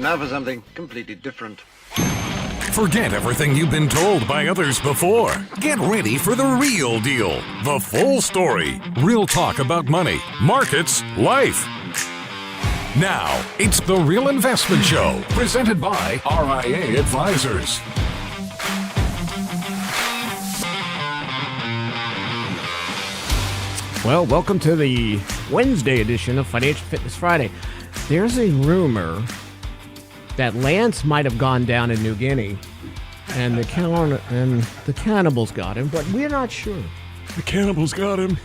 Now for something completely different. Forget everything you've been told by others before. Get ready for the real deal, the full story. Real talk about money, markets, life. Now, it's The Real Investment Show, presented by RIA Advisors. Well, welcome to the Wednesday edition of Financial Fitness Friday. There's a rumor that Lance might have gone down in New Guinea and the cannibals got him, but we're not sure. The cannibals got him.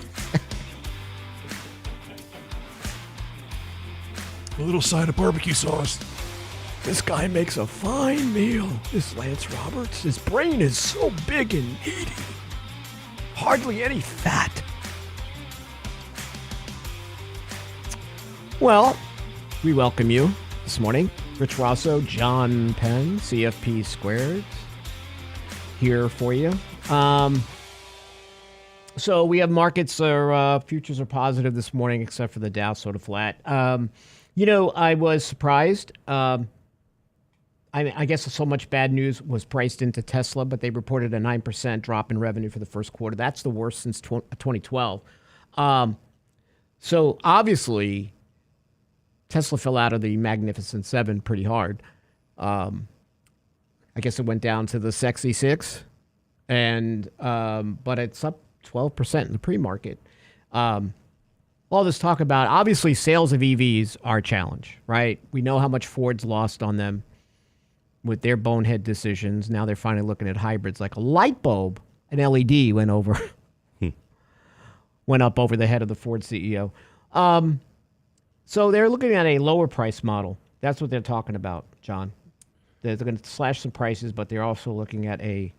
A little side of barbecue sauce. This guy makes a fine meal, this Lance Roberts. His brain is so big and meaty. Hardly any fat. Well, we welcome you this morning. Rich Rosso, John Penn, CFP Squared, here for you. So we have markets, futures are positive this morning, except for the Dow sort of flat. I was surprised. I guess so much bad news was priced into Tesla, but they reported a 9% drop in revenue for the first quarter. That's the worst since 2012. So obviously, Tesla fell out of the Magnificent Seven pretty hard. I guess it went down to the Sexy Six, but it's up 12% in the pre-market. All this talk about, obviously, sales of EVs are a challenge, right? We know how much Ford's lost on them with their bonehead decisions. Now they're finally looking at hybrids. Like a light bulb, an LED went up over the head of the Ford CEO. So they're looking at a lower price model. That's what they're talking about, John. They're going to slash some prices, but they're also looking at a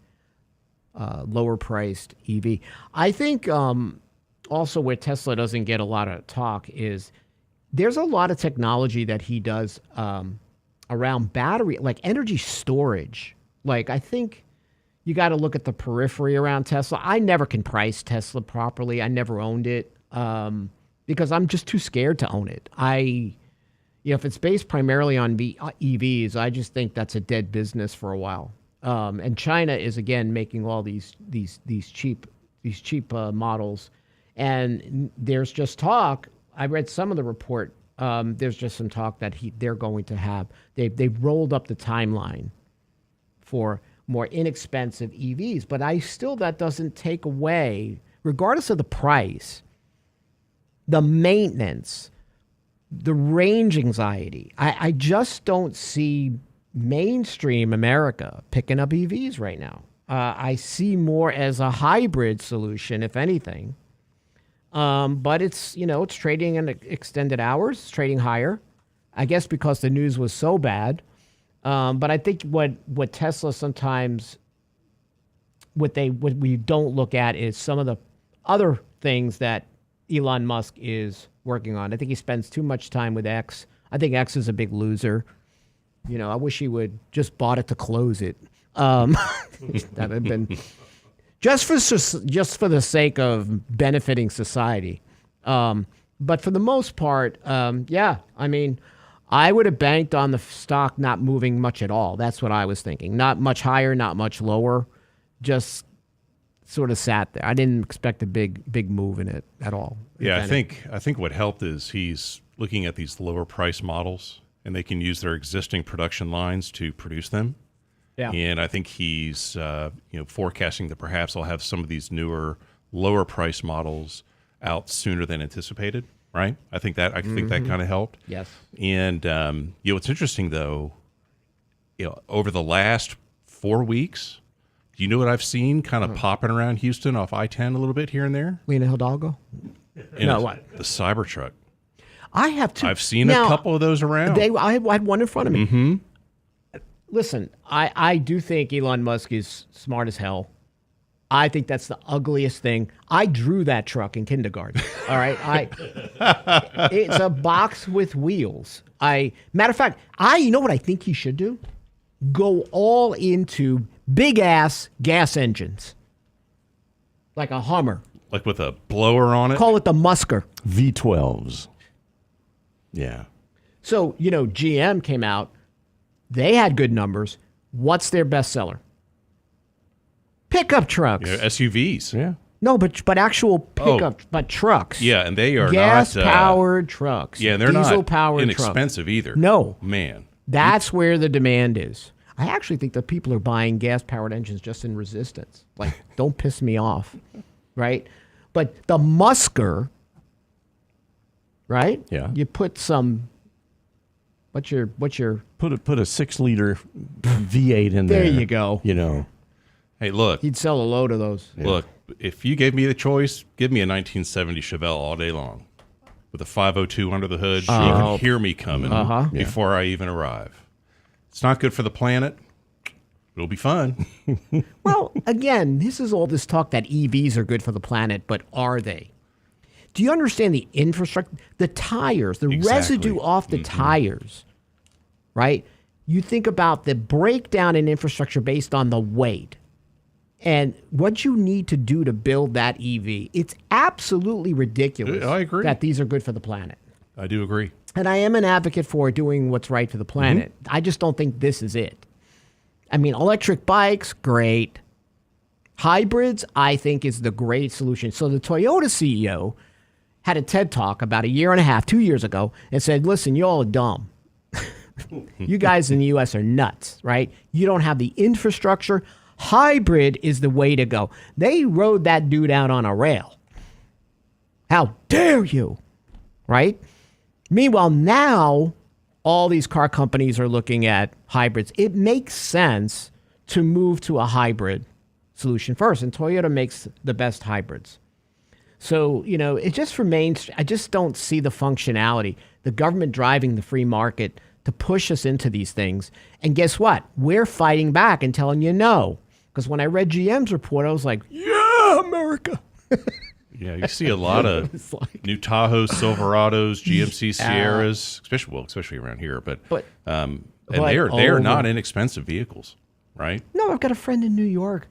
lower priced EV. I think also where Tesla doesn't get a lot of talk is there's a lot of technology that he does around battery, like energy storage. Like, I think you got to look at the periphery around Tesla. I never can price Tesla properly. I never owned it. Because I'm just too scared to own it. If it's based primarily on EVs, I just think that's a dead business for a while. And China is again making all these cheap models, and there's just talk. I read some of the report. There's just some talk that they're going to have. They've rolled up the timeline for more inexpensive EVs, but that doesn't take away, regardless of the price, the maintenance, the range anxiety. I just don't see mainstream America picking up EVs right now. I see more as a hybrid solution, if anything. But it's trading in extended hours, it's trading higher, I guess because the news was so bad. But I think what Tesla sometimes, what we don't look at is some of the other things that Elon Musk is working on. I think he spends too much time with X. I think X is a big loser. I wish he would just bought it to close it. That had been just for the sake of benefiting society. But for the most part, I would have banked on the stock not moving much at all. That's what I was thinking. Not much higher, not much lower. Just sort of sat there. I didn't expect a big move in it at all. Yeah, I think what helped is he's looking at these lower price models, and they can use their existing production lines to produce them. Yeah, and I think he's forecasting that perhaps I'll have some of these newer lower price models out sooner than anticipated. Right? I think that kind of helped. Yes. And what's interesting though, over the last 4 weeks. Do you know what I've seen kind of popping around Houston off I-10 a little bit here and there? Lena Hidalgo? No, what? The Cybertruck. I have two. I've seen a couple of those around. I had one in front of me. Mm-hmm. Listen, I do think Elon Musk is smart as hell. I think that's the ugliest thing. I drew that truck in kindergarten. All right, it's a box with wheels. Matter of fact, you know what I think he should do? Go all into big ass gas engines, like a Hummer, like with a blower on it. Call it the Musker V12s. Yeah. So GM came out They had good numbers. What's their bestseller? Pickup trucks. Yeah, SUVs. Yeah. No, but actual pickup, but trucks. Yeah, and they are gas-powered trucks. Yeah, and they're not diesel-powered inexpensive either. No. Man. That's where the demand is. I actually think that people are buying gas-powered engines just in resistance. Like, don't piss me off, right? But the Musker, right? Yeah. You put some. What's your? Put a 6-liter V8 in there. There you go. You know. Hey, look. He'd sell a load of those. Look, if you gave me the choice, give me a 1970 Chevelle all day long with a 502 under the hood. So you can hear me coming before I even arrive. It's not good for the planet. It'll be fun. Well, again, this is all this talk that EVs are good for the planet, but are they? Do you understand the infrastructure, the tires, the residue off the tires, right? You think about the breakdown in infrastructure based on the weight and what you need to do to build that EV. It's absolutely ridiculous I agree. that these are good for the planet. I do agree. And I am an advocate for doing what's right for the planet. I just don't think this is it. I mean, electric bikes, great. Hybrids, I think, is the great solution. So the Toyota CEO had a TED Talk about 2 years ago and said, listen, you all are dumb. You guys in the U.S. are nuts, right? You don't have the infrastructure. Hybrid is the way to go. They rode that dude out on a rail. How dare you, right? Meanwhile, now all these car companies are looking at hybrids. It makes sense to move to a hybrid solution first, and Toyota makes the best hybrids. So, it just remains, I just don't see the functionality, the government driving the free market to push us into these things. And guess what? We're fighting back and telling you no. Because when I read GM's report, I was like, yeah, America. Yeah, you see a lot of new Tahoes, Silverados, GMC Sierras, especially around here. But and they are not inexpensive vehicles, right? No, I've got a friend in New York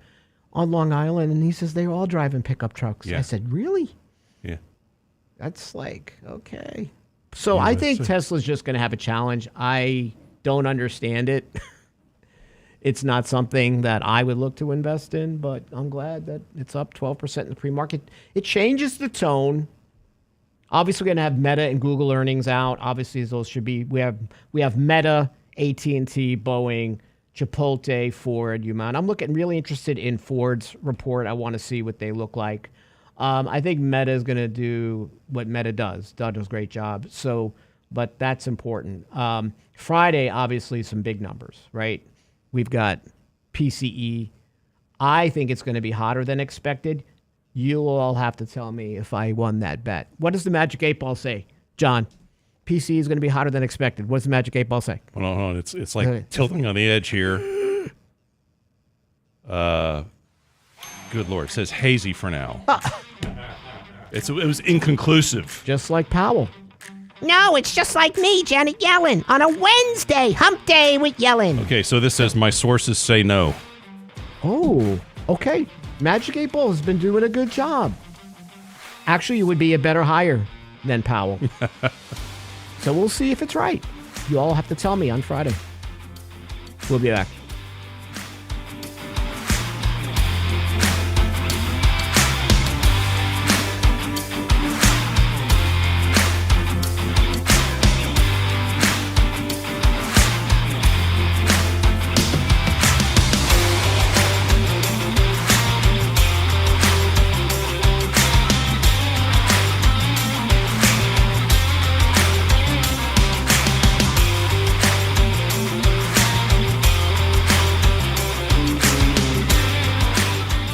on Long Island, and he says they're all driving pickup trucks. Yeah. I said, really? Yeah. That's like, okay. So I think Tesla's just going to have a challenge. I don't understand it. It's not something that I would look to invest in, but I'm glad that it's up 12% in the pre-market. It changes the tone. Obviously, we're going to have Meta and Google earnings out. Obviously, those should be. We have Meta, AT&T, Boeing, Chipotle, Ford, Humana. I'm really interested in Ford's report. I want to see what they look like. I think Meta is going to do what Meta does. Doug does a great job. So, but that's important. Friday, obviously, some big numbers, right? We've got PCE. I think it's going to be hotter than expected. You'll all have to tell me if I won that bet. What does the Magic 8 Ball say, John? PCE is going to be hotter than expected. What does the Magic 8 Ball say? Hold on. It's like tilting on the edge here. Good Lord. It says hazy for now. It was inconclusive. Just like Powell. No, it's just like me, Janet Yellen, on a Wednesday, hump day with Yellen. Okay, so this says my sources say no. Oh, okay. Magic 8 Ball has been doing a good job. Actually, it would be a better hire than Powell. So we'll see if it's right. You all have to tell me on Friday. We'll be back.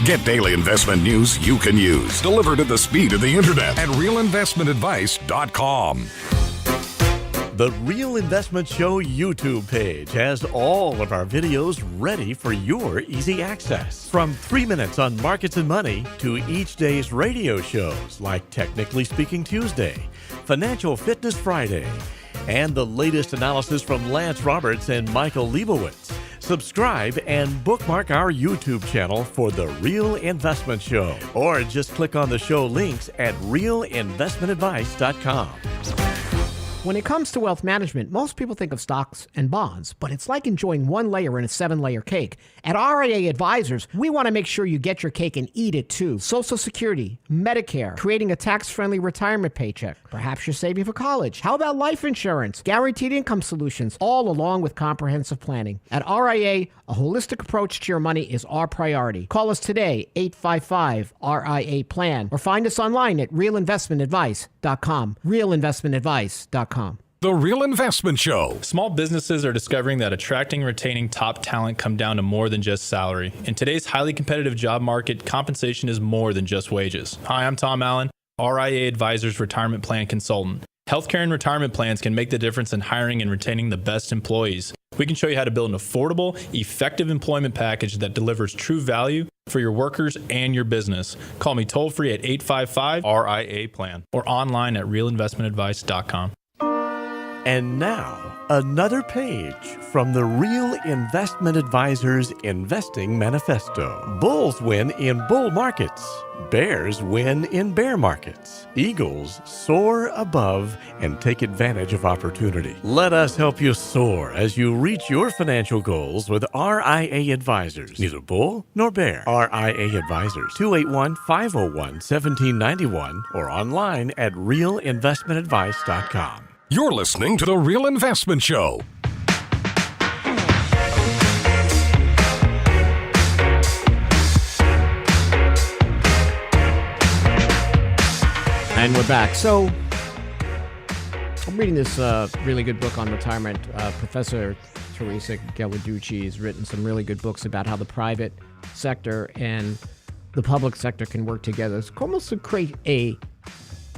Get daily investment news you can use, delivered at the speed of the internet at realinvestmentadvice.com. The Real Investment Show YouTube page has all of our videos ready for your easy access. From 3 minutes on markets and money to each day's radio shows like Technically Speaking Tuesday, Financial Fitness Friday, and the latest analysis from Lance Roberts and Michael Leibowitz. Subscribe and bookmark our YouTube channel for The Real Investment Show, or just click on the show links at realinvestmentadvice.com. When it comes to wealth management, most people think of stocks and bonds, but it's like enjoying one layer in a 7-layer cake. At RIA Advisors, we want to make sure you get your cake and eat it too. Social Security, Medicare, creating a tax-friendly retirement paycheck. Perhaps you're saving for college. How about life insurance, guaranteed income solutions, all along with comprehensive planning? At RIA, a holistic approach to your money is our priority. Call us today, 855-RIA-PLAN, or find us online at realinvestmentadvice.com. realinvestmentadvice.com. The Real Investment Show. Small businesses are discovering that attracting and retaining top talent come down to more than just salary. In today's highly competitive job market, compensation is more than just wages. Hi, I'm Tom Allen, RIA Advisors Retirement Plan Consultant. Healthcare and retirement plans can make the difference in hiring and retaining the best employees. We can show you how to build an affordable, effective employment package that delivers true value for your workers and your business. Call me toll-free at 855-RIA-PLAN or online at realinvestmentadvice.com. And now, another page from the Real Investment Advisors Investing Manifesto. Bulls win in bull markets. Bears win in bear markets. Eagles soar above and take advantage of opportunity. Let us help you soar as you reach your financial goals with RIA Advisors. Neither bull nor bear. RIA Advisors, 281-501-1791 or online at realinvestmentadvice.com. You're listening to The Real Investment Show. And we're back. So, I'm reading this really good book on retirement. Professor Teresa Gallarducci has written some really good books about how the private sector and the public sector can work together. It's almost to create a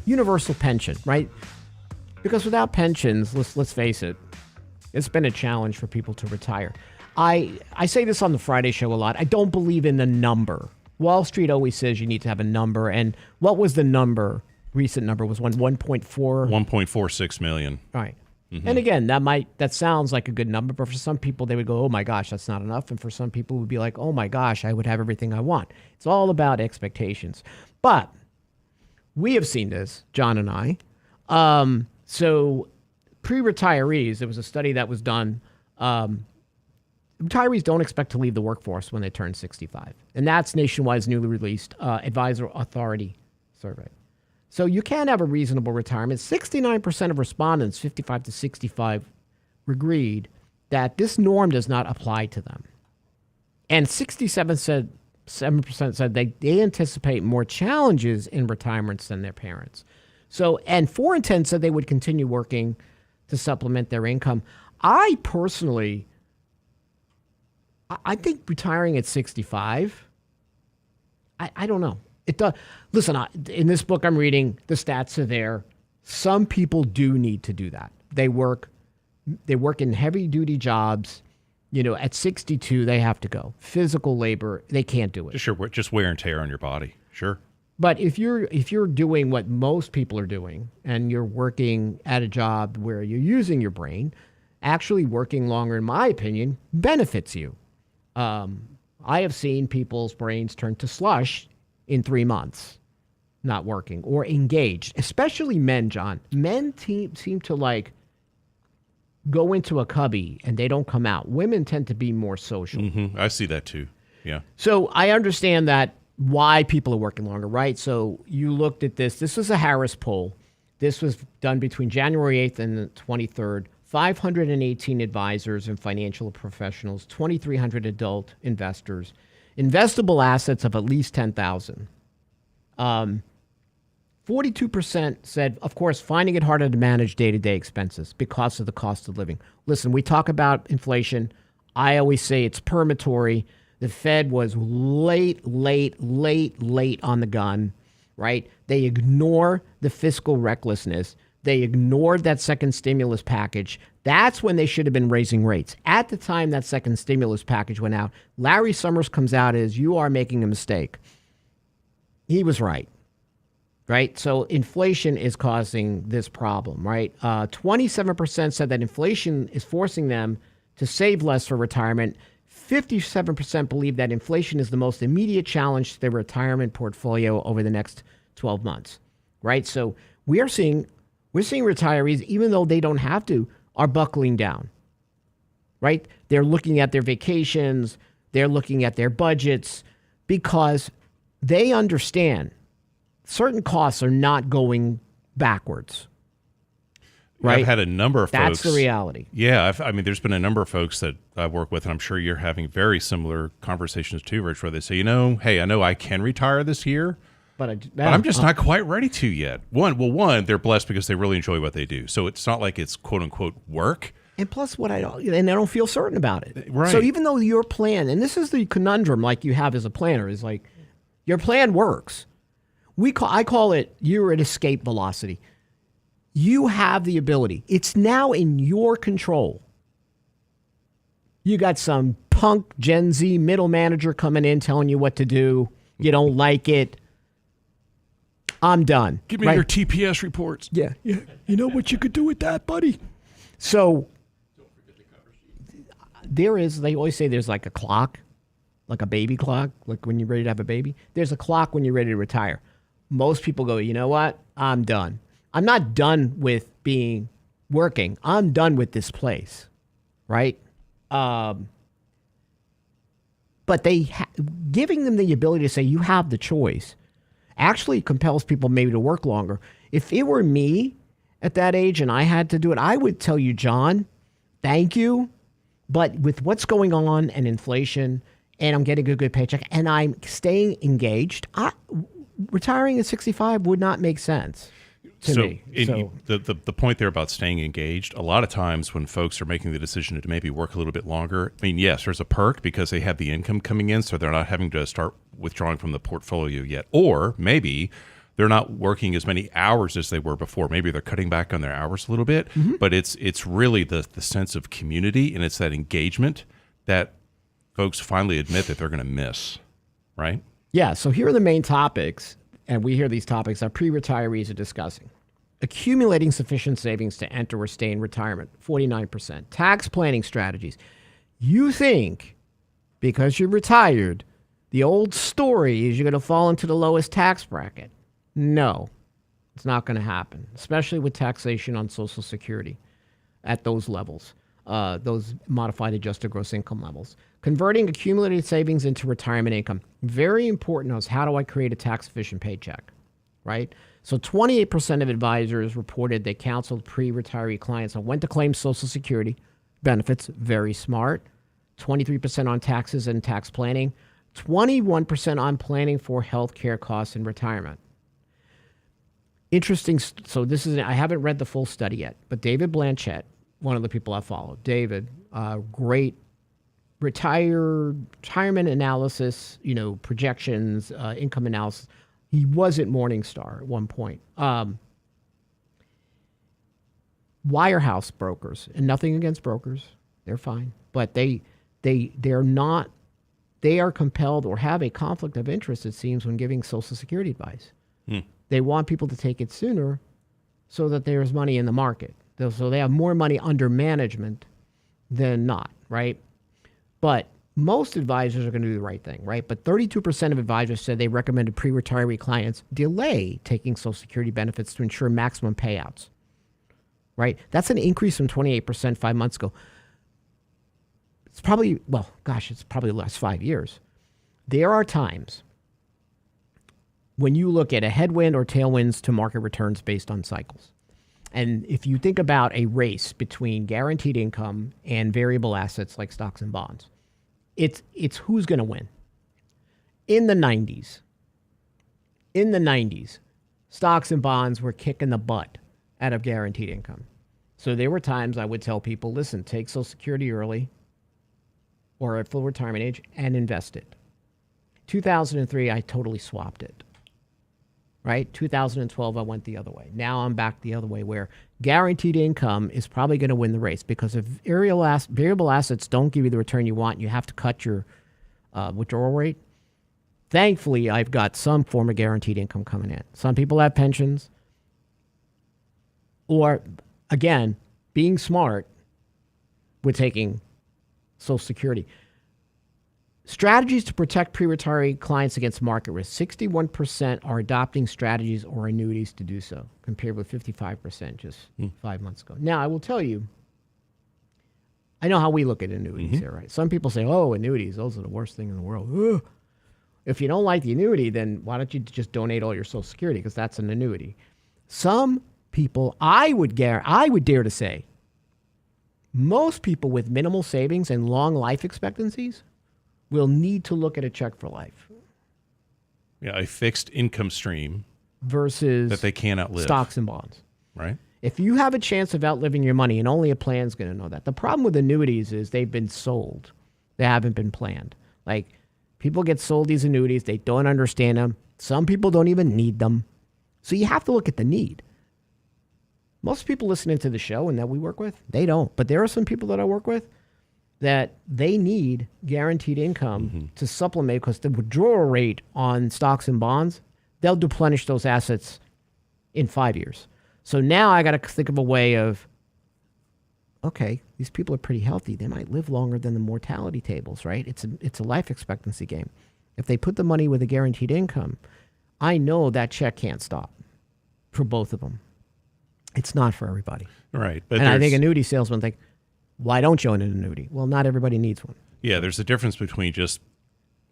universal pension, right? Because without pensions, let's face it, it's been a challenge for people to retire. I say this on the Friday show a lot. I don't believe in the number. Wall Street always says you need to have a number. And what was the number? Recent number was 1.46 million. Right. Mm-hmm. And again, that sounds like a good number, but for some people they would go, oh my gosh, that's not enough. And for some people it would be like, oh my gosh, I would have everything I want. It's all about expectations. But we have seen this, John and I. So pre-retirees, there was a study that was done. Retirees don't expect to leave the workforce when they turn 65. And that's Nationwide's newly released Advisor Authority survey. So you can have a reasonable retirement. 69% of respondents, 55 to 65, agreed that this norm does not apply to them. And 7% said they anticipate more challenges in retirements than their parents. So, and 4 in 10 said they would continue working to supplement their income. I personally, I think retiring at 65, I don't know. It does. Listen, in this book I'm reading, the stats are there. Some people do need to do that. They work in heavy duty jobs. You know, at 62, they have to go. Physical labor, they can't do it. Just wear and tear on your body. Sure. But if you're doing what most people are doing and you're working at a job where you're using your brain, actually working longer, in my opinion, benefits you. I have seen people's brains turn to slush in 3 months, not working or engaged, especially men, John. Men seem to like go into a cubby and they don't come out. Women tend to be more social. Mm-hmm. I see that too. Yeah. So I understand that why people are working longer, right? So you looked at this. This was a Harris poll. This was done between January 8th and the 23rd. 518 advisors and financial professionals, 2,300 adult investors, investable assets of at least $10,000. 42% said, of course, finding it harder to manage day-to-day expenses because of the cost of living. Listen, we talk about inflation. I always say it's permatory. The Fed was late on the gun, right? They ignore the fiscal recklessness. They ignored that second stimulus package. That's when they should have been raising rates. At the time that second stimulus package went out, Larry Summers comes out as, you are making a mistake. He was right? So inflation is causing this problem, right? 27% said that inflation is forcing them to save less for retirement. 57% believe that inflation is the most immediate challenge to their retirement portfolio over the next 12 months, right? So we are seeing We're seeing retirees, even though they don't have to, are buckling down, right? They're looking at their vacations. They're looking at their budgets because they understand certain costs are not going backwards. Right? I've had a number of folks. That's the reality. Yeah. I mean, there's been a number of folks that I work with, and I'm sure you're having very similar conversations too, Rich, where they say, hey, I know I can retire this year, but I'm just not quite ready to yet. One, they're blessed because they really enjoy what they do. So it's not like it's quote unquote work. And plus and I don't feel certain about it. Right. So even though your plan, and this is the conundrum like you have as a planner, is like your plan works. I call it you're at escape velocity. You have the ability. It's now in your control. You got some punk Gen Z middle manager coming in telling you what to do. You don't like it. I'm done. Give me your TPS reports. Yeah. You know what you could do with that, buddy? So they always say there's like a clock, like a baby clock, like when you're ready to have a baby. There's a clock when you're ready to retire. Most people go, you know what? I'm done. I'm not done with working. I'm done with this place, right? But giving them the ability to say you have the choice actually compels people maybe to work longer. If it were me at that age and I had to do it, I would tell you, John, thank you. But with what's going on and inflation, and I'm getting a good paycheck, and I'm staying engaged, retiring at 65 would not make sense. The point there about staying engaged, a lot of times when folks are making the decision to maybe work a little bit longer, I mean, yes, there's a perk because they have the income coming in, so they're not having to start withdrawing from the portfolio yet. Or maybe they're not working as many hours as they were before. Maybe they're cutting back on their hours a little bit, but it's really the sense of community and it's that engagement that folks finally admit that they're going to miss, right? Yeah, so here are the main topics, and we hear these topics our pre-retirees are discussing. Accumulating sufficient savings to enter or stay in retirement, 49%. Tax planning strategies. You think because you're retired, the old story is you're going to fall into the lowest tax bracket. No, it's not going to happen, especially with taxation on Social Security at those levels, those modified adjusted gross income levels. Converting accumulated savings into retirement income. Very important is how do I create a tax-efficient paycheck, right? So 28% of advisors reported they counseled pre-retiree clients on when to claim Social Security benefits. Very smart. 23% on taxes and tax planning. 21% on planning for health care costs in retirement. Interesting. So I haven't read the full study yet, but David Blanchett, one of the people I follow, David, great retirement analysis, projections, income analysis. He was at Morningstar at one point. Wirehouse brokers, and nothing against brokers, they're fine, but they're not. They are compelled or have a conflict of interest, it seems, when giving Social Security advice. They want people to take it sooner so that there's money in the market. So they have more money under management than not, right? But most advisors are going to do the right thing, right? But 32% of advisors said they recommended pre-retiree clients delay taking Social Security benefits to ensure maximum payouts, right? That's an increase from 28% 5 months ago. It's probably the last 5 years. There are times when you look at a headwind or tailwinds to market returns based on cycles. And if you think about a race between guaranteed income and variable assets like stocks and bonds, it's who's going to win. In the 90s, stocks and bonds were kicking the butt out of guaranteed income. So there were times I would tell people, listen, take Social Security early or at full retirement age and invest it. 2003, I totally swapped it. Right? 2012, I went the other way. Now I'm back the other way where guaranteed income is probably going to win the race because if variable assets don't give you the return you want, you have to cut your withdrawal rate. Thankfully, I've got some form of guaranteed income coming in. Some people have pensions. Or, again, being smart with taking Social Security. Strategies to protect pre-retiree clients against market risk. 61% are adopting strategies or annuities to do so, compared with 55% just 5 months ago. Now, I will tell you, I know how we look at annuities here, right? Some people say, oh, annuities, those are the worst thing in the world. Ugh. If you don't like the annuity, then why don't you just donate all your Social Security, because that's an annuity. Some people, I would dare to say, most people with minimal savings and long life expectancies will need to look at a check for life. Yeah, a fixed income stream versus that they can't outlive. Stocks and bonds. Right. If you have a chance of outliving your money, and only a plan's going to know that. The problem with annuities is they've been sold. They haven't been planned. Like, people get sold these annuities. They don't understand them. Some people don't even need them. So you have to look at the need. Most people listening to the show and that we work with, they don't. But there are some people that I work with that they need guaranteed income to supplement, because the withdrawal rate on stocks and bonds, they'll deplenish those assets in 5 years. So now I got to think of a way of, okay, these people are pretty healthy. They might live longer than the mortality tables, right? It's a life expectancy game. If they put the money with a guaranteed income, I know that check can't stop for both of them. It's not for everybody. Right. But and I think annuity salesmen think, why don't you own an annuity? Well, not everybody needs one. Yeah, there's a difference between just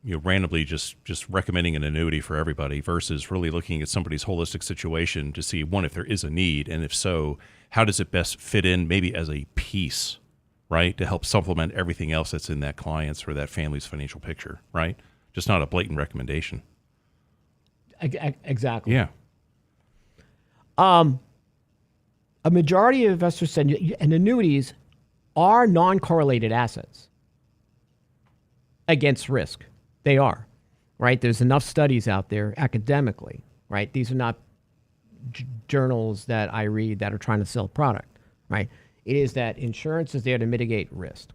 randomly just recommending an annuity for everybody versus really looking at somebody's holistic situation to see, one, if there is a need, and if so, how does it best fit in maybe as a piece, right, to help supplement everything else that's in that client's or that family's financial picture, right? Just not a blatant recommendation. Exactly. Yeah. A majority of investors said, and annuities are non-correlated assets against risk. They are, right? There's enough studies out there academically, right? These are not journals that I read that are trying to sell a product, right? It is that insurance is there to mitigate risk,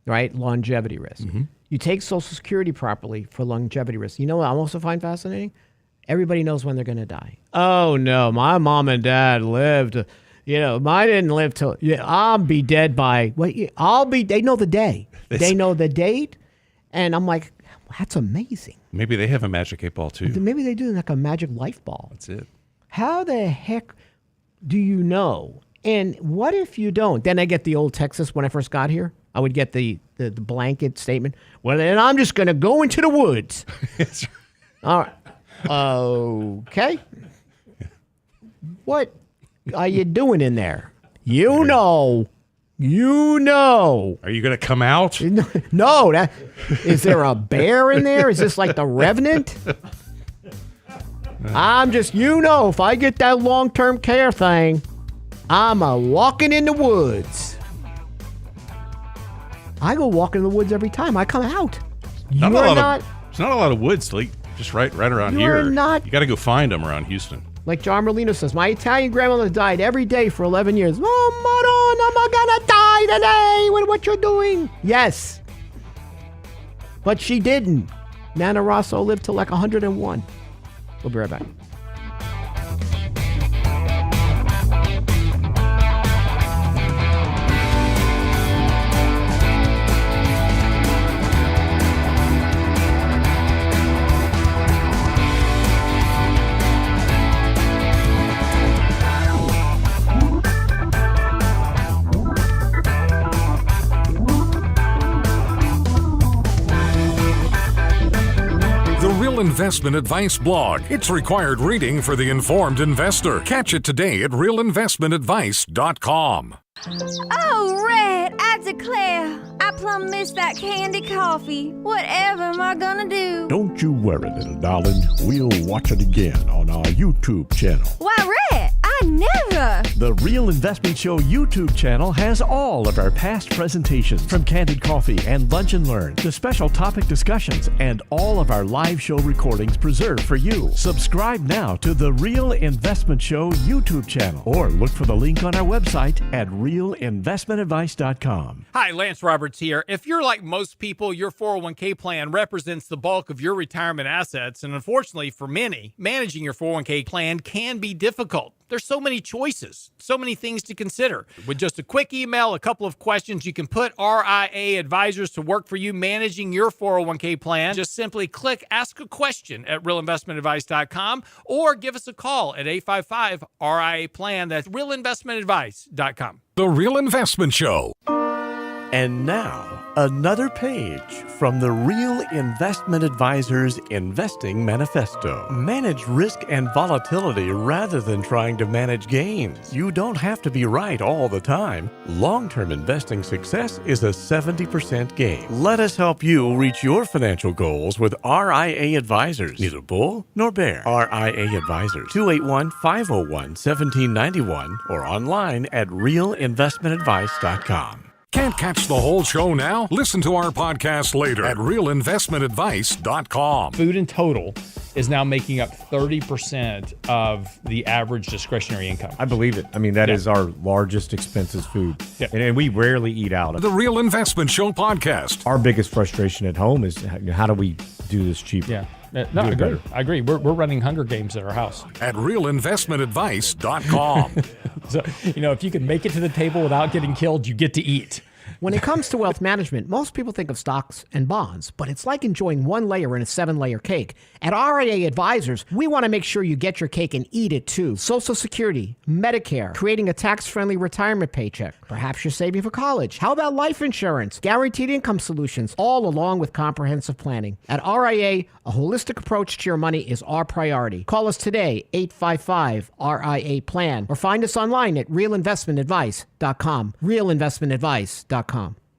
right? Longevity risk. You take Social Security properly for longevity risk. You know what I also find fascinating? Everybody knows when they're going to die. Oh, no, my mom and dad lived, mine didn't live till, I'll be dead by, they know the day. They know the date. And I'm like, that's amazing. Maybe they have a magic 8 ball too. Maybe they do, like a magic life ball. That's it. How the heck do you know? And what if you don't? Then I get the old Texas when I first got here. I would get the blanket statement. Well, then I'm just going to go into the woods. All right. Okay. What are you doing in there? You know. Are you going to come out? No. Is there a bear in there? Is this like the Revenant? I'm just, if I get that long-term care thing, I'm walking in the woods. I go walking in the woods every time. I come out. There's not a lot of woods, like just right around here. You got to go find them around Houston. Like John Merlino says, my Italian grandmother died every day for 11 years. Oh, Madonna, I'm gonna die today with what you're doing. Yes. But she didn't. Nana Rosso lived till like 101. We'll be right back. Investment Advice blog. It's required reading for the informed investor. Catch it today at realinvestmentadvice.com. Oh, Red, I declare, I plumb missed that Candid Coffee. Whatever am I gonna do? Don't you worry, little darling. We'll watch it again on our YouTube channel. Why, Red, I never. The Real Investment Show YouTube channel has all of our past presentations, from Candid Coffee and Lunch and Learn to special topic discussions, and all of our live show recordings preserved for you. Subscribe now to the Real Investment Show YouTube channel, or look for the link on our website at realinvestmentadvice.com. Hi, Lance Roberts here. If you're like most people, your 401k plan represents the bulk of your retirement assets, and unfortunately for many, managing your 401k plan can be difficult. There's so so many choices, so many things to consider. With just a quick email, a couple of questions, you can put RIA advisors to work for you managing your 401k plan. Just simply click Ask a Question at realinvestmentadvice.com or give us a call at 855-RIA-PLAN. That's realinvestmentadvice.com. The Real Investment Show. And now, another page from the Real Investment Advisors Investing Manifesto. Manage risk and volatility rather than trying to manage gains. You don't have to be right all the time. Long-term investing success is a 70% gain. Let us help you reach your financial goals with RIA Advisors. Neither bull nor bear. RIA Advisors, 281-501-1791 or online at realinvestmentadvice.com. Can't catch the whole show now? Listen to our podcast later at realinvestmentadvice.com. Food in total is now making up 30% of the average discretionary income. I believe it. I mean, that is our largest expense is food. Yeah. And we rarely eat out. The Real Investment Show podcast. Our biggest frustration at home is how do we do this cheaper? Yeah. No, I agree. I agree. We're running Hunger Games at our house. At realinvestmentadvice.com. So, if you can make it to the table without getting killed, you get to eat. When it comes to wealth management, most people think of stocks and bonds, but it's like enjoying one layer in a 7-layer cake. At RIA Advisors, we want to make sure you get your cake and eat it too. Social Security, Medicare, creating a tax-friendly retirement paycheck. Perhaps you're saving for college. How about life insurance, guaranteed income solutions, all along with comprehensive planning? At RIA, a holistic approach to your money is our priority. Call us today, 855-RIA-PLAN, or find us online at realinvestmentadvice.com. Realinvestmentadvice.com.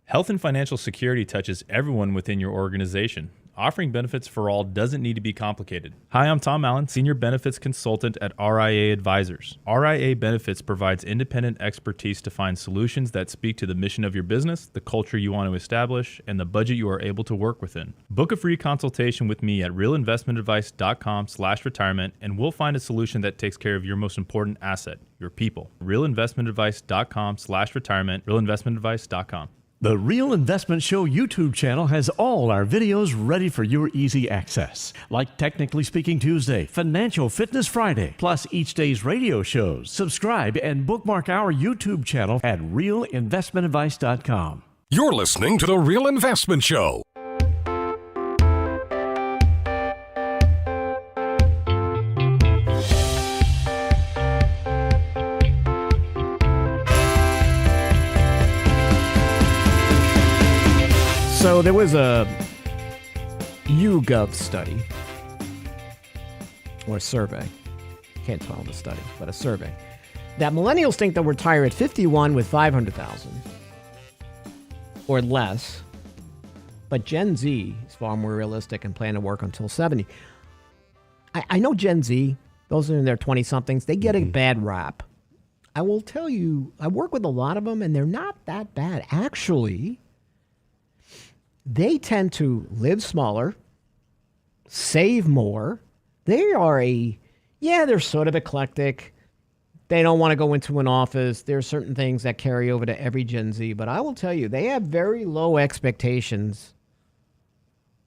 Health and financial security touches everyone within your organization. Offering benefits for all doesn't need to be complicated. Hi, I'm Tom Allen, Senior Benefits Consultant at RIA Advisors. RIA Benefits provides independent expertise to find solutions that speak to the mission of your business, the culture you want to establish, and the budget you are able to work within. Book a free consultation with me at realinvestmentadvice.com/retirement, and we'll find a solution that takes care of your most important asset, your people. realinvestmentadvice.com/retirement, realinvestmentadvice.com. The Real Investment Show YouTube channel has all our videos ready for your easy access, like Technically Speaking Tuesday, Financial Fitness Friday, plus each day's radio shows. Subscribe and bookmark our YouTube channel at realinvestmentadvice.com. You're listening to The Real Investment Show. So there was a YouGov study, or survey, can't tell the study, but a survey, that millennials think they'll retire at 51 with $500,000 or less, but Gen Z is far more realistic and plan to work until 70. I know Gen Z, those are in their 20-somethings, they get a bad rap. I will tell you, I work with a lot of them, and they're not that bad. Actually, they tend to live smaller, save more. They are they're sort of eclectic. They don't want to go into an office. There are certain things that carry over to every Gen Z, but I will tell you, they have very low expectations.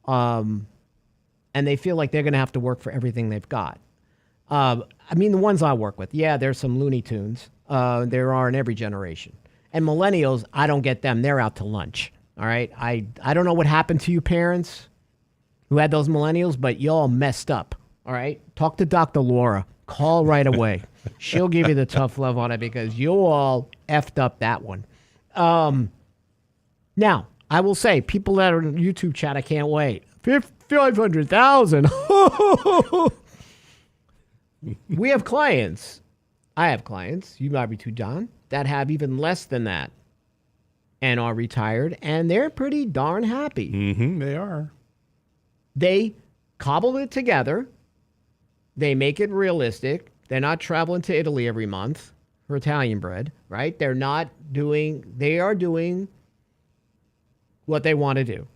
And they feel like they're going to have to work for everything they've got. The ones I work with, there's some Looney Tunes. There are in every generation. And millennials, I don't get them. They're out to lunch. All right, I don't know what happened to you parents who had those millennials, but y'all messed up. All right, talk to Dr. Laura. Call right away. She'll give you the tough love on it because you all effed up that one. Now, I will say, people that are in the YouTube chat, I can't wait. 500,000. We have clients. I have clients. You might be too, John, that have even less than that and are retired, and they're pretty darn happy. Mm-hmm, they are. They cobble it together. They make it realistic. They're not traveling to Italy every month for Italian bread, right? They are doing what they want to do.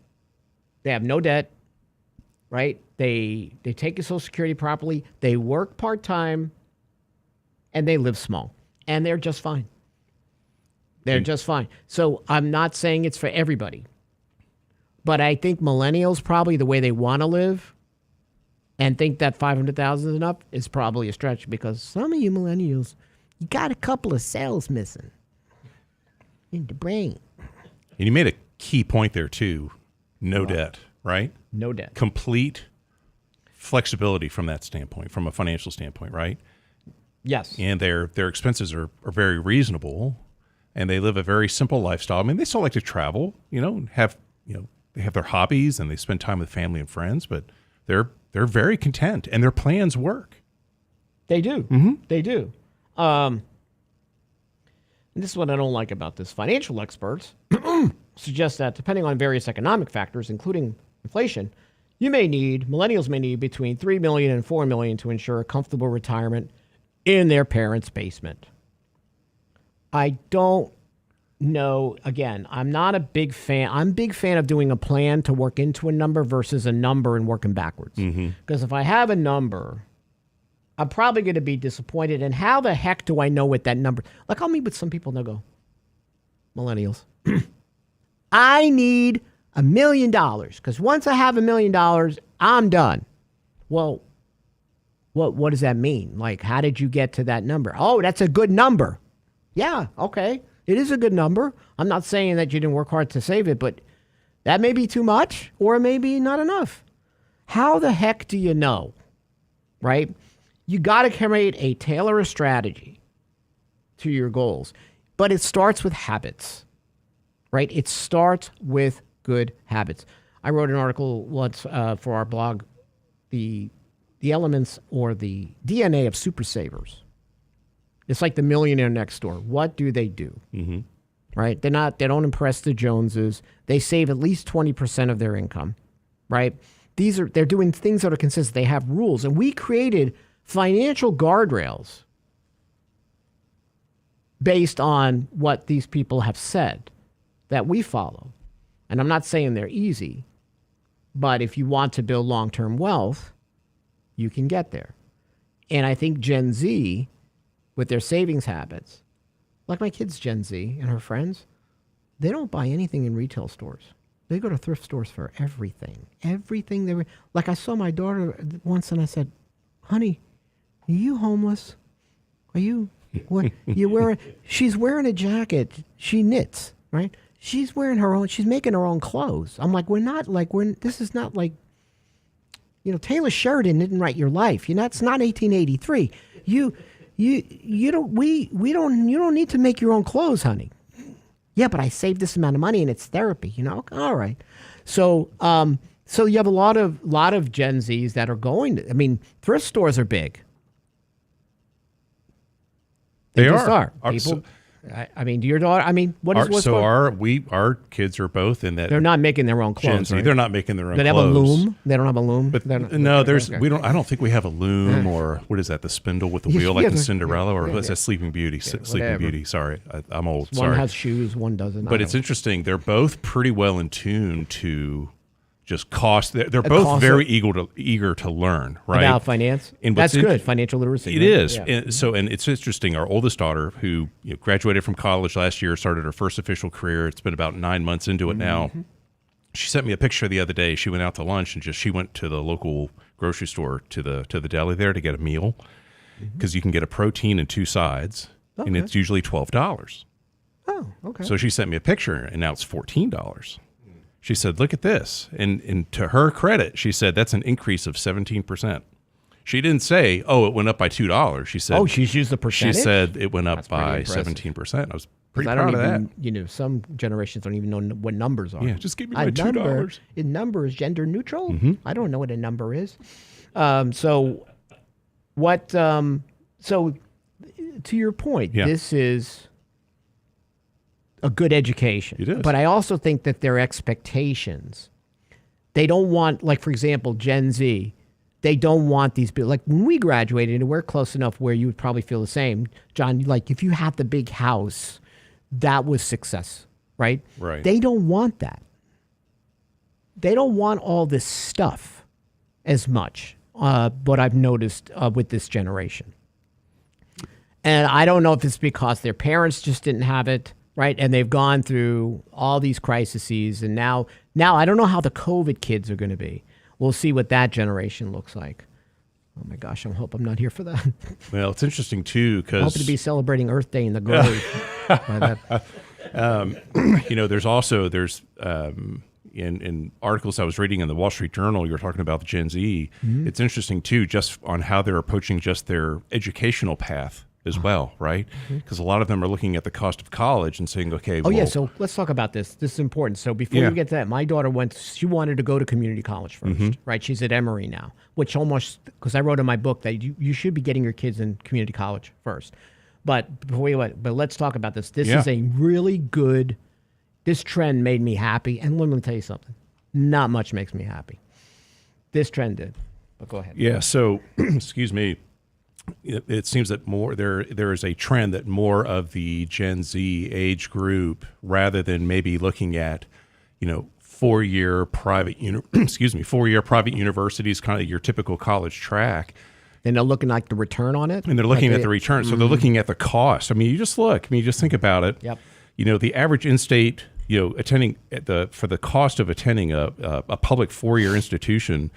They have no debt, right? They take your Social Security properly. They work part-time, and they live small, and they're just fine. They're just fine. So I'm not saying it's for everybody. But I think millennials, probably the way they want to live and think that 500,000 is enough is probably a stretch, because some of you millennials, You got a couple of cells missing in the brain. And you made a key point there too. No debt, right? No debt. Complete flexibility from that standpoint, from a financial standpoint, right? Yes. And their expenses are very reasonable, and they live a very simple lifestyle. I mean, they still like to travel, they have their hobbies and they spend time with family and friends, but they're very content and their plans work. They do. Mm-hmm. They do. And this is what I don't like about this. Financial experts suggest that depending on various economic factors, including inflation, millennials may need between $3 million and $4 million to ensure a comfortable retirement in their parents' basement. I don't know. Again, I'm not a big fan. I'm a big fan of doing a plan to work into a number versus a number and working backwards. Because if I have a number, I'm probably going to be disappointed. And how the heck do I know what that number? Like, I'll meet with some people and they'll go, millennials, I need $1 million because once I have $1 million, I'm done. Well, what does that mean? Like, how did you get to that number? Oh, that's a good number. Yeah, okay. It is a good number. I'm not saying that you didn't work hard to save it, but that may be too much or it may be not enough. How the heck do you know? Right? You got to tailor a strategy to your goals, but it starts with habits, right? It starts with good habits. I wrote an article once for our blog, the elements or the DNA of super savers. It's like the millionaire next door. What do they do? Mm-hmm. Right? They don't impress the Joneses. They save at least 20% of their income, right? They're doing things that are consistent. They have rules, and we created financial guardrails based on what these people have said that we follow. And I'm not saying they're easy, but if you want to build long-term wealth, you can get there. And I think Gen Z, with their savings habits, like my kids, Gen Z and her friends, they don't buy anything in retail stores. They go to thrift stores for everything. Everything. Like I saw my daughter once and I said, honey, are you homeless? Are you, what, you wearing, she's wearing a jacket. She knits, right? She's making her own clothes. I'm like, this is not like, Taylor Sheridan didn't write your life. It's not 1883. You don't need to make your own clothes, honey. Yeah, but I saved this amount of money and it's therapy, All right. So you have a lot of Gen Zs that are thrift stores are big. They just are. People, do your daughter? Our kids are both in that. They're not making their own clothes. Gen Z, right? They're not making their own clothes. They have a loom. They don't have a loom. But no, we don't. I don't think we have a loom or what is that? The spindle with the wheel, like in Cinderella, or what's that? Sleeping Beauty. Sleeping Beauty. Sorry, I'm old. One has shoes, one doesn't. But it's interesting. They're both pretty well in tune to just cost. They're both very eager to learn, right? About finance. And that's good. Financial literacy. It is. Yeah. And it's interesting. Our oldest daughter, who graduated from college last year, started her first official career. It's been about 9 months into it now. She sent me a picture the other day. She went out to lunch and she went to the local grocery store to the deli there to get a meal because you can get a protein and 2 sides, and it's usually $12. Oh, okay. So she sent me a picture, and now it's $14. She said, look at this. And to her credit, she said, that's an increase of 17%. She didn't say, it went up by $2. She said, she's used the percentage? She said it went up by 17%. I was pretty proud of that. Some generations don't even know what numbers are. Yeah, just give me my $2. A number is gender neutral? I don't know what a number is. So to your point, this is a good education. It is. But I also think that their expectations, they don't want, like, for example, Gen Z, they don't want these people. Like, when we graduated, and we're close enough where you would probably feel the same, John, like, if you have the big house, that was success, right? Right. They don't want that. They don't want all this stuff as much, what I've noticed with this generation. And I don't know if it's because their parents just didn't have it, right? And they've gone through all these crises. And now I don't know how the COVID kids are going to be. We'll see what that generation looks like. Oh my gosh, I hope I'm not here for that. Well, it's interesting too I'm because hoping to be celebrating Earth Day in the grove. by that. there's in articles I was reading in the Wall Street Journal, you were talking about the Gen Z. Mm-hmm. It's interesting too, just on how they're approaching just their educational path as well, right? Because a lot of them are looking at the cost of college and saying, okay, Oh, yeah, so let's talk about this. This is important. So before we get to that, my daughter she wanted to go to community college first, right? She's at Emory now, which because I wrote in my book that you should be getting your kids in community college first. But let's talk about this. This is a really good, this trend made me happy. And let me tell you something. Not much makes me happy. This trend did. But go ahead. Yeah, so, excuse me. It seems that there is a trend that more of the Gen Z age group, rather than maybe looking at, four-year private universities, kind of your typical college track. And they're looking like the return on it? And they're looking at the return. So they're looking at the cost. I mean, you just think about it. Yep. The average in-state, attending for the cost of attending a public four-year institution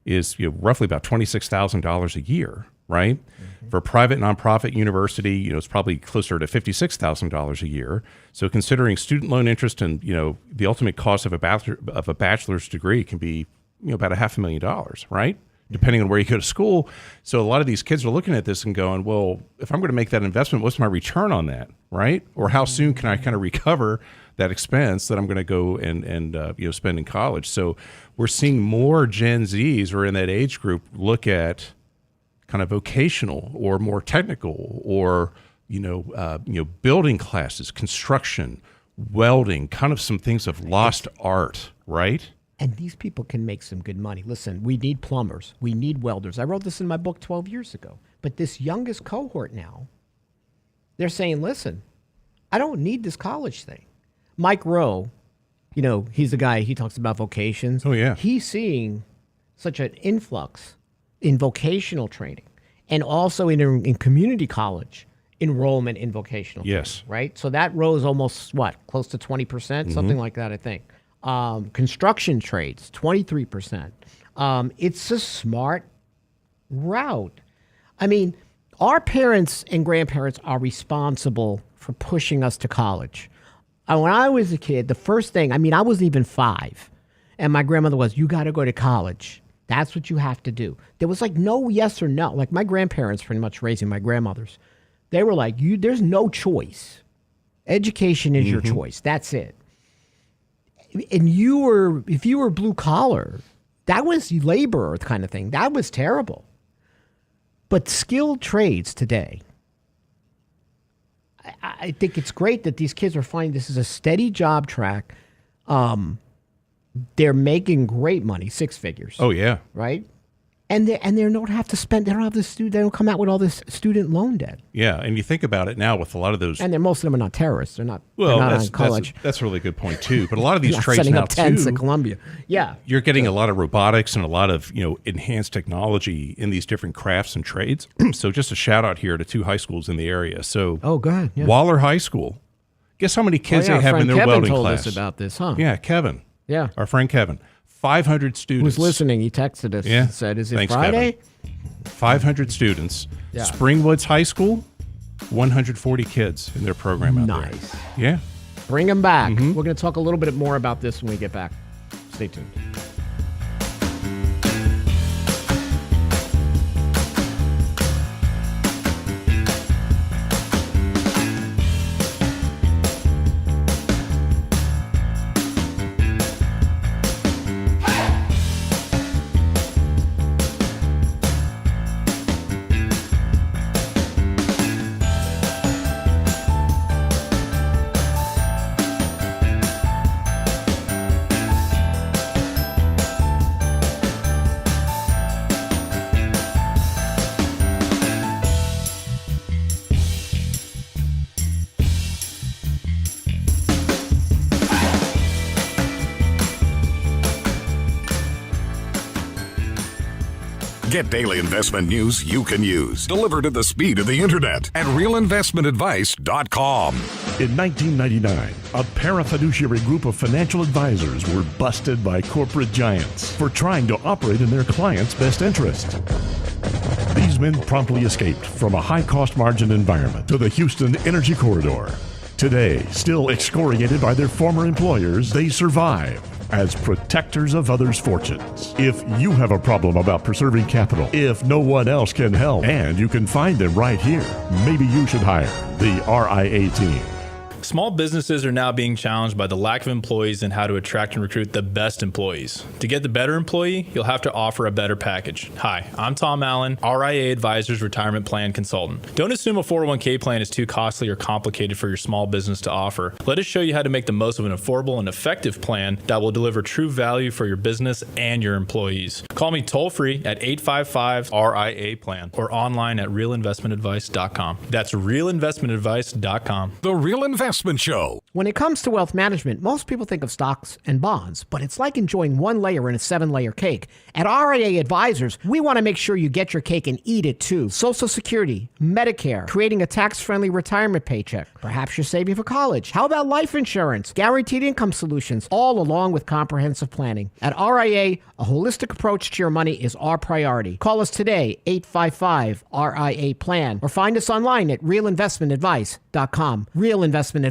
is roughly about $26,000 a year. Right? Mm-hmm. For a private nonprofit university, it's probably closer to $56,000 a year. So considering student loan interest and, the ultimate cost of a bachelor's degree can be, about $500,000, right? Depending on where you go to school. So a lot of these kids are looking at this and going, well, if I'm going to make that investment, what's my return on that, right? Or how soon can I kind of recover that expense that I'm going to go and spend in college? So we're seeing more Gen Zs or in that age group look at kind of vocational or more technical or, building classes, construction, welding, kind of some things of lost art, right? And these people can make some good money. Listen, we need plumbers. We need welders. I wrote this in my book 12 years ago. But this youngest cohort now, they're saying, listen, I don't need this college thing. Mike Rowe, he's the guy, he talks about vocations. Oh, yeah. He's seeing such an influx in vocational training and also in community college enrollment in vocational training, right? So that rose almost, close to 20%, something like that, I think. Construction trades, 23%. It's a smart route. I mean, our parents and grandparents are responsible for pushing us to college. When I was a kid, the first thing, I wasn't even 5, and my grandmother was, you got to go to college. That's what you have to do. There was no yes or no. Like my grandparents pretty much raising my grandmothers. They were like, there's no choice. Education is your choice. That's it. And if you were blue collar, that was labor kind of thing. That was terrible. But skilled trades today, I think it's great that these kids are finding this is a steady job track. They're making great money, 6 figures. Oh yeah, right. And they don't have to spend. They don't have They don't come out with all this student loan debt. Yeah, and you think about it now with a lot of those, and most of them are not terrorists. They're not. Well, they're not on college. That's a really good point too. But a lot of these trades setting now up tents too, at Columbia. Yeah, you're getting a lot of robotics and a lot of enhanced technology in these different crafts and trades. So just a shout out here to 2 high schools in the area. So go ahead. Yeah. Waller High School. Guess how many kids they have in their Kevin welding told class? Us about this, huh? Yeah, Kevin. Yeah, our friend Kevin. 500 students. Who's listening? He texted us and said, "Is it Thanks, Friday?" Kevin. 500 students. Yeah. Springwoods High School, 140 kids in their program out there. Nice. Yeah. Bring them back. We're going to talk a little bit more about this when we get back. Stay tuned. Get daily investment news you can use, delivered at the speed of the internet at realinvestmentadvice.com. In 1999, a parafiduciary group of financial advisors were busted by corporate giants for trying to operate in their clients' best interest. businessmen promptly escaped from a high-cost margin environment to the Houston Energy Corridor. Today, still excoriated by their former employers, they survive as protectors of others' fortunes. If you have a problem about preserving capital, if no one else can help, and you can find them right here, maybe you should hire the RIA team. Small businesses are now being challenged by the lack of employees and how to attract and recruit the best employees. To get the better employee, you'll have to offer a better package. Hi, I'm Tom Allen, RIA Advisors Retirement Plan Consultant. Don't assume a 401k plan is too costly or complicated for your small business to offer. Let us show you how to make the most of an affordable and effective plan that will deliver true value for your business and your employees. Call me toll-free at 855-RIA-PLAN or online at realinvestmentadvice.com. That's realinvestmentadvice.com. The Real Investment Show. When it comes to wealth management, most people think of stocks and bonds, but it's like enjoying one layer in a 7-layer cake. At RIA Advisors, we want to make sure you get your cake and eat it too. Social Security, Medicare, creating a tax-friendly retirement paycheck. Perhaps you're saving for college. How about life insurance, guaranteed income solutions, all along with comprehensive planning? At RIA, a holistic approach to your money is our priority. Call us today, 855-RIA-PLAN, or find us online at realinvestmentadvice.com. realinvestmentadvice.com.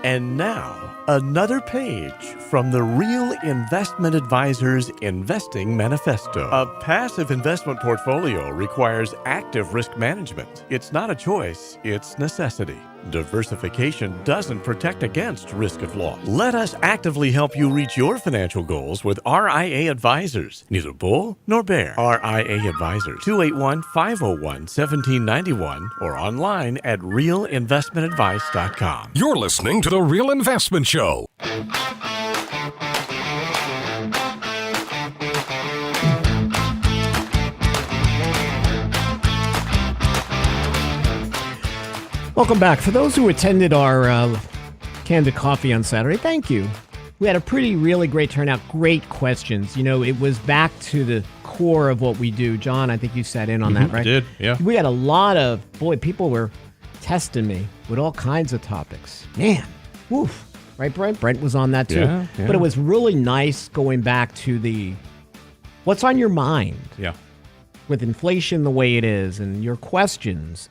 And now, another page from the Real Investment Advisors Investing Manifesto. A passive investment portfolio requires active risk management. It's not a choice, it's necessity. Diversification doesn't protect against risk of loss. Let us actively help you reach your financial goals with RIA Advisors. Neither bull nor bear. RIA Advisors, 281-501-1791 or online at realinvestmentadvice.com. You're listening to The Real Investment Show. Welcome back. For those who attended our Candid Coffee on Saturday, thank you. We had a really great turnout, great questions. You know, it was back to the core of what we do. John, I think you sat in on that, right? I did, yeah. We had a lot of, people were testing me with all kinds of topics. Man, woof. Right, Brent? Brent was on that too. Yeah. But it was really nice going back to the, what's on your mind? Yeah. With inflation the way it is and your questions.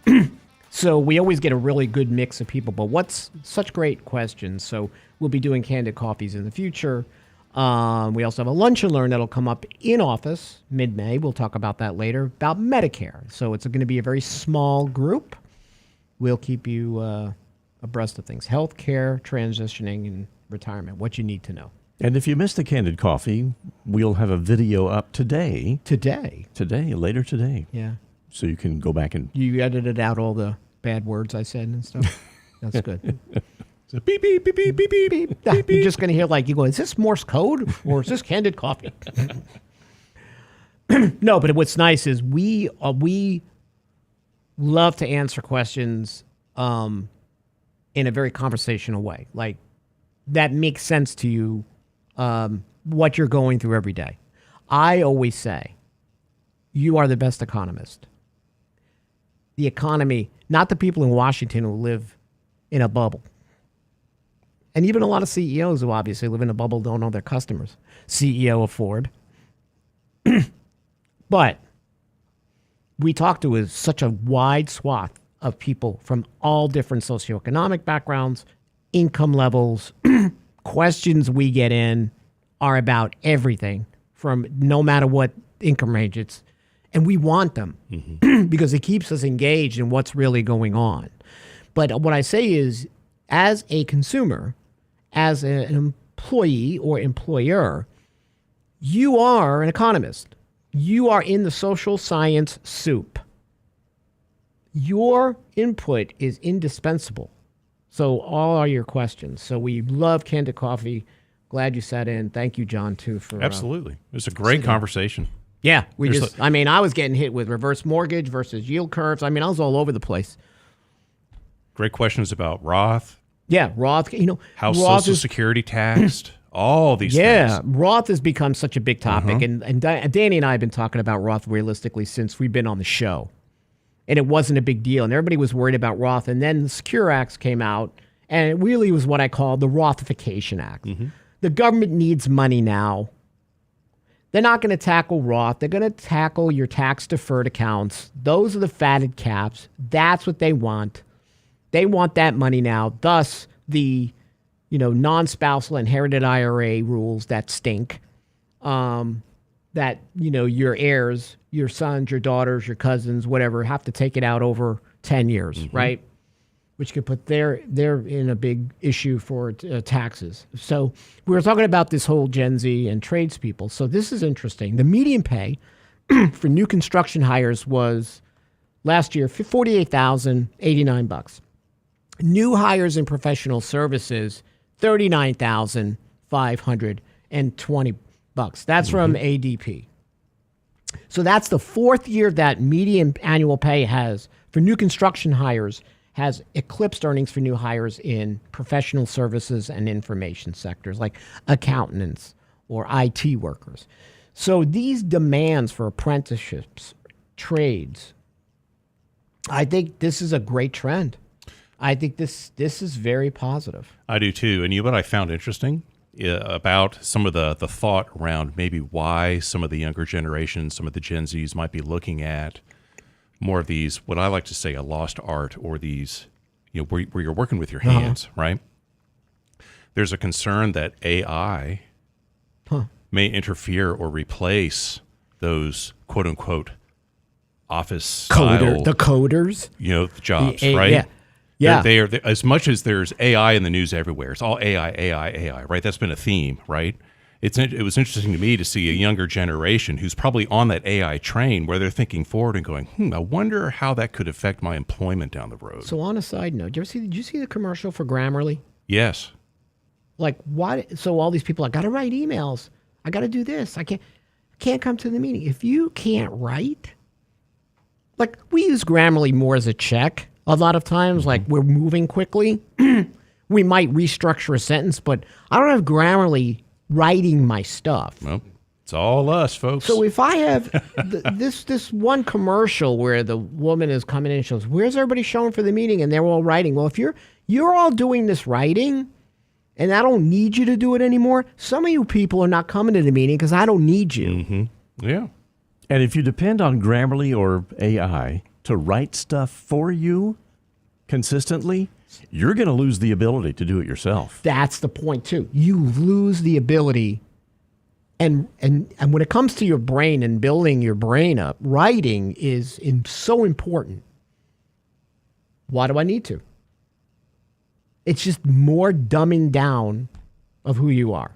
So we always get a really good mix of people, but what's such great questions. So we'll be doing Candid Coffees in the future. We also have a lunch and learn that'll come up in office mid-May. We'll talk about that later, about Medicare. So it's going to be a very small group. We'll keep you abreast of things. Healthcare, transitioning, and retirement, what you need to know. And if you missed the Candid Coffee, we'll have a video up today. Later today. Yeah. So you can go back and... You edited out all the bad words I said and stuff. That's good. So beep, beep, beep, beep, beep, beep, beep, beep. You're just going to hear you go, is this Morse code or is this Candid Coffee? No, but what's nice is we love to answer questions in a very conversational way. Like, that makes sense to you, what you're going through every day. I always say, you are the best economist. The economy, not the people in Washington who live in a bubble. And even a lot of CEOs who obviously live in a bubble don't know their customers. CEO of Ford. But we talk to such a wide swath of people from all different socioeconomic backgrounds, income levels. Questions we get in are about everything from no matter what income range it's. And we want them because it keeps us engaged in what's really going on. But what I say is, as a consumer, as an employee or employer, you are an economist. You are in the social science soup. Your input is indispensable. So all are your questions. So we love Candid Coffee. Glad you sat in. Thank you, John, too, for... Absolutely. It was a great conversation. Yeah, I was getting hit with reverse mortgage versus yield curves. I mean, I was all over the place. Great questions about Roth. Yeah, Roth, how Social Security taxed, all these things. Yeah, Roth has become such a big topic. And Danny and I have been talking about Roth realistically since we've been on the show. And it wasn't a big deal. And everybody was worried about Roth. And then the Secure Acts came out. And it really was what I call the Rothification Act. The government needs money now. They're not going to tackle Roth. They're going to tackle your tax-deferred accounts. Those are the fatted caps. That's what they want. They want that money now. Thus, the non-spousal inherited IRA rules that stink. That your heirs, your sons, your daughters, your cousins, whatever, have to take it out over 10 years, right? Which could put they're in a big issue for taxes. So we were talking about this whole Gen Z and tradespeople. So this is interesting. The median pay for new construction hires was last year $48,089. New hires in professional services $39,520. That's from ADP. So that's the fourth year that median annual pay has for new construction hires has eclipsed earnings for new hires in professional services and information sectors like accountants or IT workers. So these demands for apprenticeships, trades, I think this is a great trend. I think this is very positive. I do too. And what I found interesting about some of the thought around maybe why some of the younger generations, some of the Gen Zs might be looking at more of these, what I like to say, a lost art, or these, where you're working with your hands, right? There's a concern that AI may interfere or replace those quote unquote office style, the coders, jobs, right? Yeah. They are as much as there's AI in the news everywhere. It's all AI, right? That's been a theme, right? It was interesting to me to see a younger generation who's probably on that AI train where they're thinking forward and going, I wonder how that could affect my employment down the road. So on a side note, did you see the commercial for Grammarly? Yes. Like, why? So all these people, I got to write emails. I got to do this. I can't come to the meeting. If you can't write, like, we use Grammarly more as a check. A lot of times, like, we're moving quickly. We might restructure a sentence, but I don't have Grammarly writing my stuff. Well, it's all us, folks. So if I have this one commercial where the woman is coming in and shows, where's everybody showing for the meeting? And they're all writing. Well, if you're all doing this writing and I don't need you to do it anymore, some of you people are not coming to the meeting because I don't need you. Mm-hmm. Yeah. And if you depend on Grammarly or AI to write stuff for you consistently, you're going to lose the ability to do it yourself. That's the point, too. You lose the ability. And when it comes to your brain and building your brain up, writing is so important. Why do I need to? It's just more dumbing down of who you are.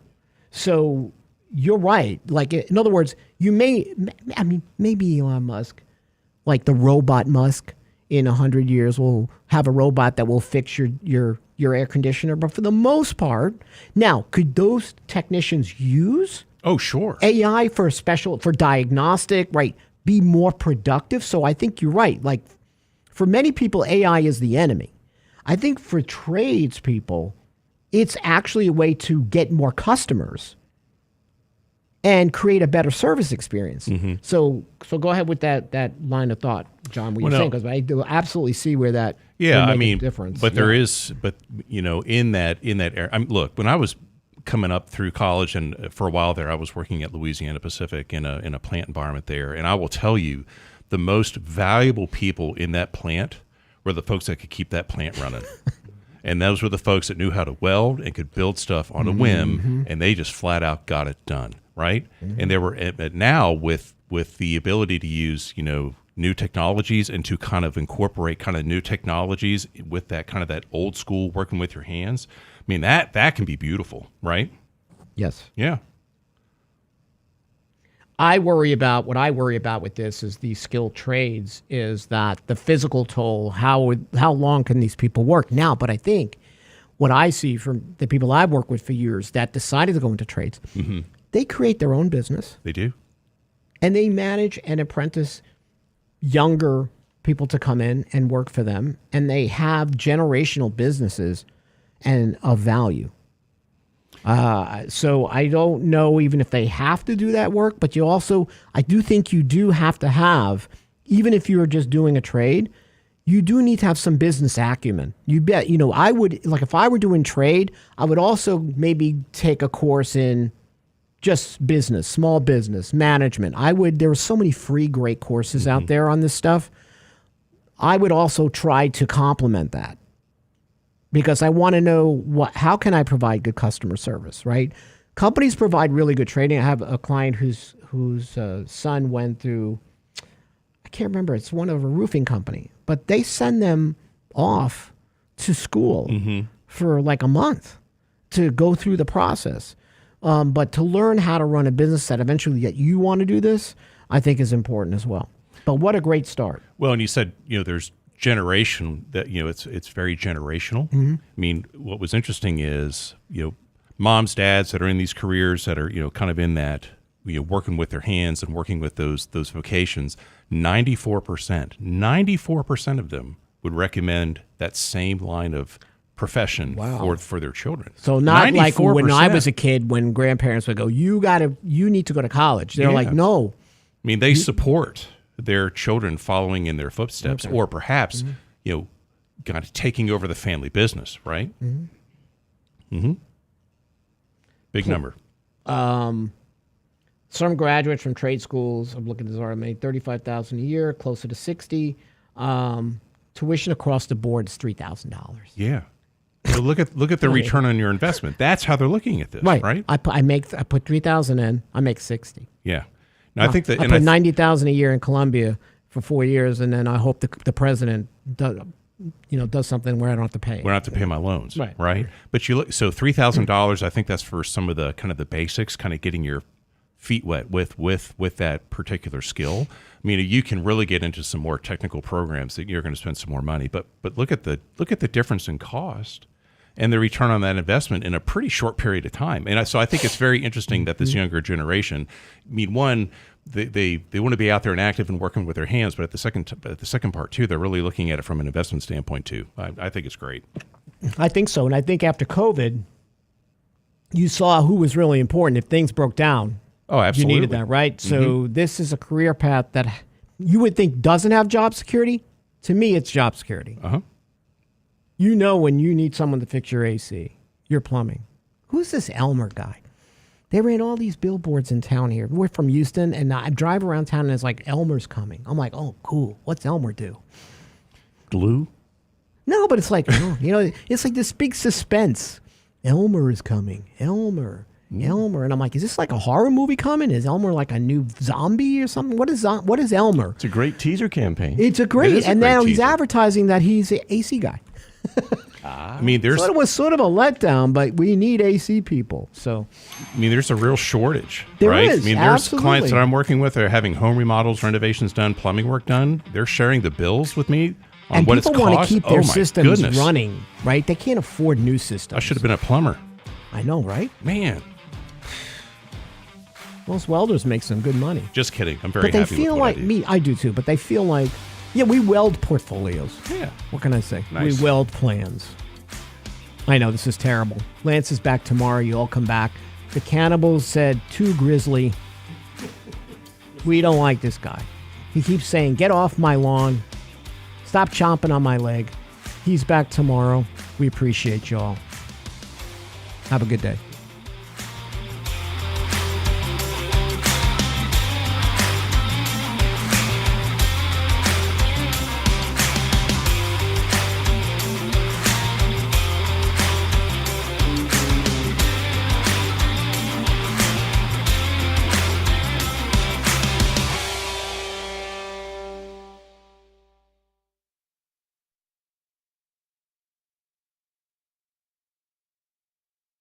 So you're right. Like, in other words, maybe Elon Musk, like the robot Musk, in 100 years will have a robot that will fix your air conditioner. But for the most part, now, could those technicians use AI for diagnostic, right, be more productive? So I think you're right. Like, for many people, AI is the enemy. I think for tradespeople, it's actually a way to get more customers and create a better service experience. Mm-hmm. So go ahead with that line of thought, John. What you're saying, because I do absolutely see where that make a difference. But there is, in that area. Look, when I was coming up through college, and for a while there, I was working at Louisiana Pacific in a plant environment there, and I will tell you, the most valuable people in that plant were the folks that could keep that plant running. And those were the folks that knew how to weld and could build stuff on a whim, and they just flat out got it done. Right. Mm-hmm. And there were now with the ability to use, new technologies and to kind of incorporate kind of new technologies with that kind of that old school working with your hands. I mean, that can be beautiful. Right. Yes. Yeah. What I worry about with this is these skilled trades is that the physical toll, how long can these people work now? But I think what I see from the people I've worked with for years that decided to go into trades, they create their own business. They do. And they manage and apprentice younger people to come in and work for them. And they have generational businesses and of value. So I don't know even if they have to do that work, but I do think you do have to have, even if you're just doing a trade, you do need to have some business acumen. You bet, I would, like if I were doing trade, I would also maybe take a course in just business, small business, management. There were so many free, great courses out there on this stuff. I would also try to complement that because I want to know how can I provide good customer service, right? Companies provide really good training. I have a client whose son went through, I can't remember, it's one of a roofing company, but they send them off to school for like a month to go through the process. But to learn how to run a business that eventually you want to do this, I think is important as well. But what a great start. Well, and you said, there's generation that, it's very generational. I mean, what was interesting is, moms, dads that are in these careers that are, kind of in that, working with their hands and working with those vocations, 94% of them would recommend that same line of profession for their children. So not 94%. Like when I was a kid, when grandparents would go, you need to go to college. They're like, no. I mean, they support their children following in their footsteps, or perhaps, kind of taking over the family business, right? Big number. Some graduates from trade schools, I'm looking at this already, made $35,000 a year, closer to $60,000. Tuition across the board is $3,000. Yeah. So look at the return on your investment. That's how they're looking at this, right? I put $3,000 in, I make $60,000. Yeah. Now, I think that I put $90,000 a year in Columbia for 4 years, and then I hope the president does something where I don't have to pay. We don't have to pay my loans, right? But you look, so $3,000. I think that's for some of the kind of the basics, kind of getting your feet wet with that particular skill. I mean, you can really get into some more technical programs that you're going to spend some more money. But look at the difference in cost and the return on that investment in a pretty short period of time. And so I think it's very interesting that this younger generation, I mean, one, they want to be out there and active and working with their hands, but at the second part too, they're really looking at it from an investment standpoint too. I think it's great. I think so, and I think after COVID, you saw who was really important. If things broke down, absolutely, you needed that, right? So this is a career path that you would think doesn't have job security. To me, it's job security. When you need someone to fix your AC, your plumbing. Who's this Elmer guy? They ran all these billboards in town here. We're from Houston, and I drive around town, and it's like, Elmer's coming. I'm like, oh, cool. What's Elmer do? Glue? No, but it's like, it's like this big suspense. Elmer is coming. Elmer. And I'm like, is this like a horror movie coming? Is Elmer like a new zombie or something? What is Elmer? It's a great teaser campaign. It's and now he's advertising that he's an AC guy. I mean, it was sort of a letdown, but we need AC people. So, I mean, there's a real shortage, there right? Is, I mean, there's clients that I'm working with that are having home remodels, renovations done, plumbing work done. They're sharing the bills with me on what it's cost. And people want to keep their systems running, right? They can't afford new systems. I should have been a plumber. I know, right? Man. Most welders make some good money. Just kidding. I'm very happy with what I do. But they feel like I do too, but they feel like, we weld portfolios. Yeah. What can I say? Nice. We weld plans. I know, this is terrible. Lance is back tomorrow. You all come back. The cannibals said, too grisly. We don't like this guy. He keeps saying, get off my lawn. Stop chomping on my leg. He's back tomorrow. We appreciate y'all. Have a good day.